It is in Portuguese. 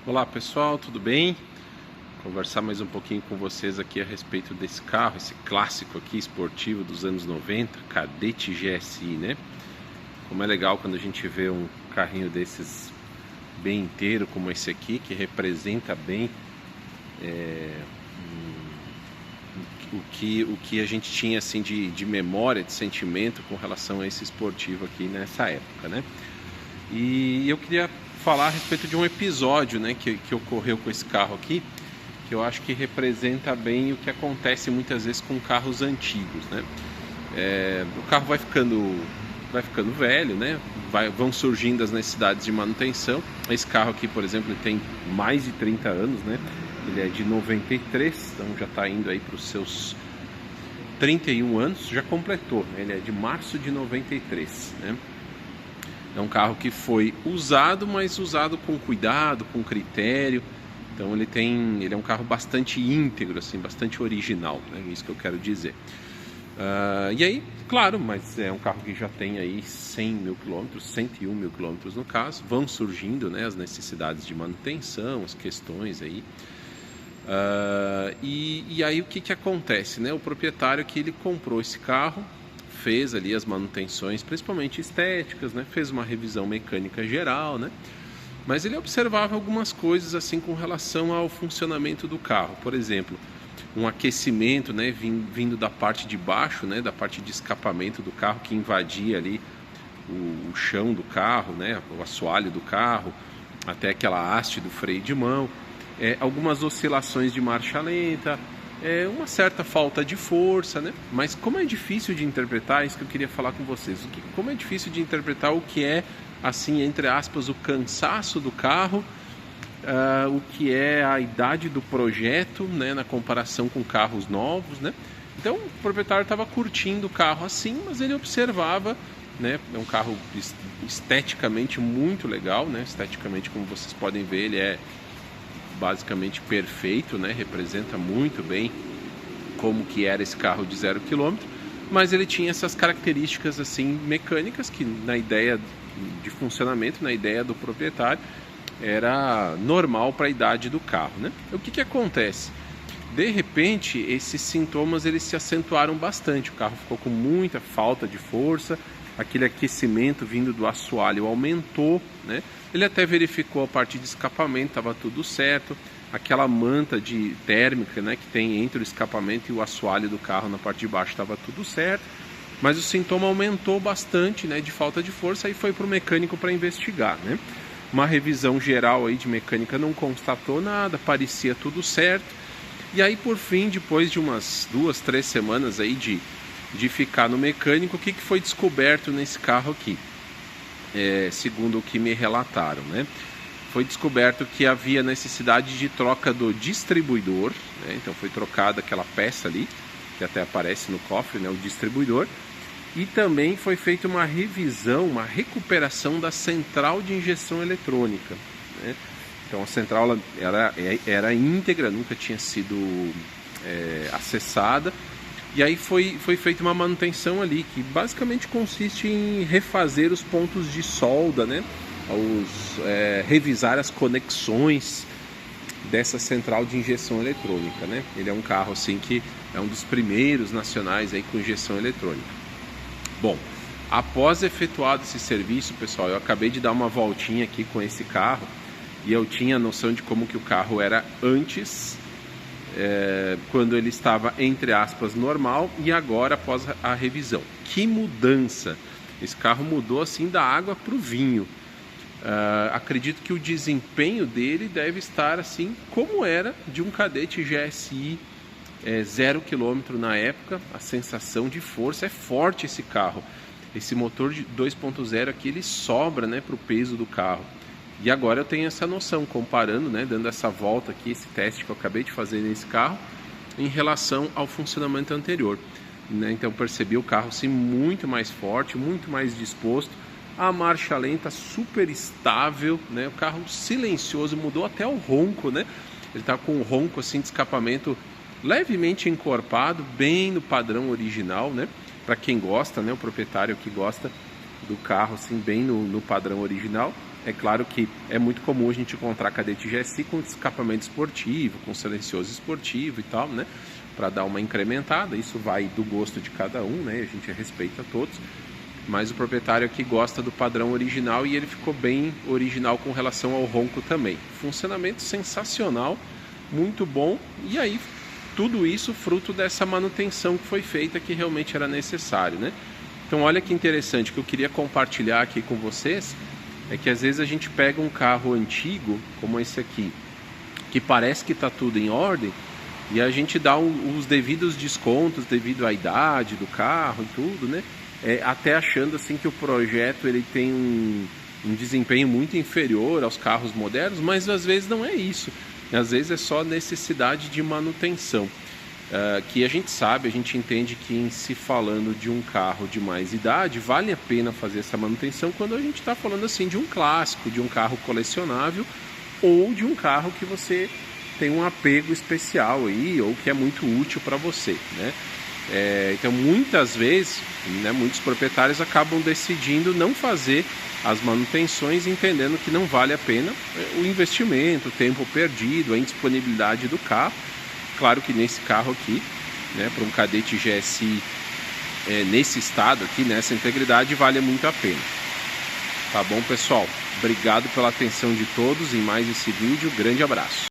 Olá pessoal, tudo bem? Conversar mais um pouquinho com vocês aqui a respeito desse carro, esse clássico aqui esportivo dos anos 90, Kadett GSI, né? Como é legal quando a gente vê um carrinho desses bem inteiro como esse aqui, que representa bem o que a gente tinha assim de memória, de sentimento com relação a esse esportivo aqui nessa época, né? E eu queria falar a respeito de um episódio, né, que ocorreu com esse carro aqui, que eu acho que representa bem o que acontece muitas vezes com carros antigos, né? O carro vai ficando velho, né? Vão surgindo as necessidades de manutenção. Esse carro aqui, por exemplo, ele tem mais de 30 anos, né? Ele é de 93, então já está indo aí para os seus 31 anos, já completou, né? Ele é de março de 93, né? É um carro que foi usado, mas usado com cuidado, com critério. Então ele é um carro bastante íntegro, assim, bastante original, né? Isso que eu quero dizer. E aí, claro, mas é um carro que já tem aí 100 mil quilômetros, 101 mil quilômetros no caso. Vão surgindo, né, as necessidades de manutenção, as questões aí. E aí o que acontece, né? O proprietário que ele comprou esse carro, fez ali as manutenções, principalmente estéticas, né? Fez uma revisão mecânica geral, né? Mas ele observava algumas coisas assim com relação ao funcionamento do carro. Por exemplo, um aquecimento, né, vindo da parte de baixo, né, da parte de escapamento do carro, que invadia ali o chão do carro, né, o assoalho do carro, até aquela haste do freio de mão. Algumas oscilações de marcha lenta, uma certa falta de força, né? Mas como é difícil de interpretar, isso que eu queria falar com vocês. Como é difícil de interpretar o que é, assim, entre aspas, o cansaço do carro, o que é a idade do projeto, né, na comparação com carros novos, né? Então o proprietário estava curtindo o carro assim, mas ele observava, né? É um carro esteticamente muito legal, né? Esteticamente, como vocês podem ver, ele é basicamente perfeito, né? Representa muito bem como que era esse carro de 0 km, mas ele tinha essas características assim mecânicas que na ideia de funcionamento, na ideia do proprietário, era normal para a idade do carro, né? O que acontece? De repente, esses sintomas eles se acentuaram bastante. O carro ficou com muita falta de força, aquele aquecimento vindo do assoalho aumentou, né? Ele até verificou a parte de escapamento, estava tudo certo. Aquela manta térmica, né, que tem entre o escapamento e o assoalho do carro na parte de baixo estava tudo certo. Mas o sintoma aumentou bastante, né, de falta de força, e foi para o mecânico para investigar, né? Uma revisão geral aí de mecânica não constatou nada, parecia tudo certo. E aí, por fim, depois de umas 2, 3 semanas aí de ficar no mecânico, o que foi descoberto nesse carro aqui? Segundo o que me relataram, né? Foi descoberto que havia necessidade de troca do distribuidor, né? Então foi trocada aquela peça ali, que até aparece no cofre, né? O distribuidor. E também foi feita uma revisão, uma recuperação da central de injeção eletrônica, né? Então a central era íntegra, nunca tinha sido acessada. E aí foi feita uma manutenção ali, que basicamente consiste em refazer os pontos de solda, né? Revisar as conexões dessa central de injeção eletrônica, né? Ele é um carro assim que é um dos primeiros nacionais aí com injeção eletrônica. Bom, após efetuado esse serviço, pessoal, eu acabei de dar uma voltinha aqui com esse carro e eu tinha noção de como que o carro era antes, quando ele estava, entre aspas, normal, e agora após a revisão. Que mudança! Esse carro mudou assim da água para o vinho. Acredito que o desempenho dele deve estar assim como era de um Kadett GSI 0 km na época. A sensação de força é forte esse carro. Esse motor de 2.0 aqui, ele sobra, né, para o peso do carro. E agora eu tenho essa noção, comparando, né, dando essa volta aqui, esse teste que eu acabei de fazer nesse carro, em relação ao funcionamento anterior, né? Então percebi o carro assim, muito mais forte, muito mais disposto. A marcha lenta super estável, né? O carro silencioso, mudou até o ronco, né? Ele está com um ronco assim de escapamento levemente encorpado, bem no padrão original, né? Para quem gosta, né? O proprietário que gosta do carro assim, bem no padrão original. É claro que é muito comum a gente encontrar cadete GSI com escapamento esportivo, com silencioso esportivo e tal, né? Para dar uma incrementada, isso vai do gosto de cada um, né? A gente respeita todos, mas o proprietário aqui gosta do padrão original e ele ficou bem original com relação ao ronco também. Funcionamento sensacional, muito bom, e aí tudo isso fruto dessa manutenção que foi feita, que realmente era necessário, né? Então olha que interessante, que eu queria compartilhar aqui com vocês, é que às vezes a gente pega um carro antigo, como esse aqui, que parece que está tudo em ordem, e a gente dá os devidos descontos devido à idade do carro e tudo, né? Até achando assim que o projeto ele tem um desempenho muito inferior aos carros modernos, mas às vezes não é isso. Às vezes é só necessidade de manutenção. Que a gente sabe, a gente entende que em se falando de um carro de mais idade, vale a pena fazer essa manutenção quando a gente está falando assim de um clássico, de um carro colecionável ou de um carro que você tem um apego especial aí, ou que é muito útil para você, né? Então muitas vezes, né, muitos proprietários acabam decidindo não fazer as manutenções, entendendo que não vale a pena o investimento, o tempo perdido, a indisponibilidade do carro. Claro que nesse carro aqui, né, para um cadete GSI nesse estado aqui, nessa integridade, vale muito a pena. Tá bom, pessoal? Obrigado pela atenção de todos em mais esse vídeo. Grande abraço.